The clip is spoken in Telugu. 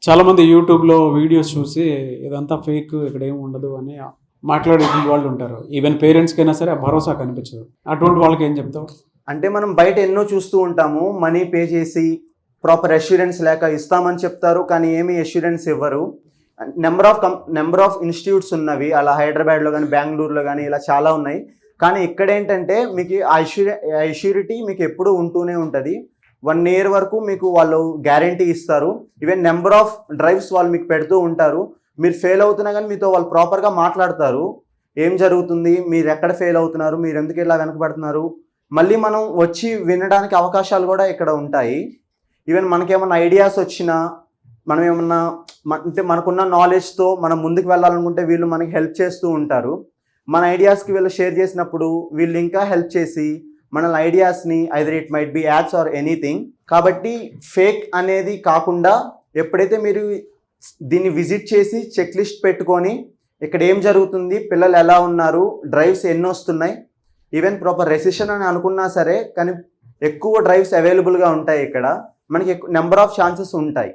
చాలామంది యూట్యూబ్లో వీడియోస్ చూసి ఇదంతా ఫేక్, ఇక్కడ ఏమి ఉండదు అని మాట్లాడే వాళ్ళు ఉంటారు. ఈవెన్ పేరెంట్స్కైనా సరే ఆ భరోసా కనిపించదు. అటువంటి వాళ్ళకి ఏం చెప్తావు? అంటే మనం బయట ఎన్నో చూస్తూ ఉంటాము, మనీ పే చేసి ప్రాపర్ అష్యూరెన్స్ లేక ఇస్తామని చెప్తారు, కానీ ఏమీ అష్యూరెన్స్ ఇవ్వరు. నెంబర్ ఆఫ్ ఇన్స్టిట్యూట్స్ ఉన్నవి అలా హైదరాబాద్లో కానీ బెంగళూరులో కానీ ఇలా చాలా ఉన్నాయి. కానీ ఇక్కడ ఏంటంటే మీకు అష్యూరిటీ మీకు ఎప్పుడూ ఉంటూనే ఉంటుంది. 1 year వరకు మీకు వాళ్ళు గ్యారంటీ ఇస్తారు. ఈవెన్ నెంబర్ ఆఫ్ డ్రైవ్స్ వాళ్ళు మీకు పెడుతూ ఉంటారు. మీరు ఫెయిల్ అవుతున్నా కానీ మీతో వాళ్ళు ప్రాపర్గా మాట్లాడతారు. ఏం జరుగుతుంది, మీరు ఎక్కడ ఫెయిల్ అవుతున్నారు, మీరు ఎందుకు ఇలా వెనకబడుతున్నారు, మళ్ళీ మనం వచ్చి వినడానికి అవకాశాలు కూడా ఇక్కడ ఉంటాయి. ఈవెన్ మనకేమన్నా ఐడియాస్ వచ్చినా, మనం ఏమన్నా అంటే మనకున్న నాలెడ్జ్తో మనం ముందుకు వెళ్ళాలనుకుంటే వీళ్ళు మనకి హెల్ప్ చేస్తూ ఉంటారు. మన ఐడియాస్కి వీళ్ళు షేర్ చేసినప్పుడు వీళ్ళు ఇంకా హెల్ప్ చేసి మన ఐడియాస్ని either it might be ads or anything. కాబట్టి ఫేక్ అనేది కాకుండా ఎప్పుడైతే మీరు దీన్ని విజిట్ చేసి చెక్ లిస్ట్ పెట్టుకొని ఇక్కడ ఏం జరుగుతుంది, పిల్లలు ఎలా ఉన్నారు, డ్రైవ్స్ ఎన్ని వస్తున్నాయి, ఈవెన్ ప్రాపర్ రెసిషన్ అని అనుకున్నా సరే కానీ ఎక్కువ డ్రైవ్స్ అవైలబుల్గా ఉంటాయి. ఇక్కడ మనకి నెంబర్ ఆఫ్ ఛాన్సెస్ ఉంటాయి.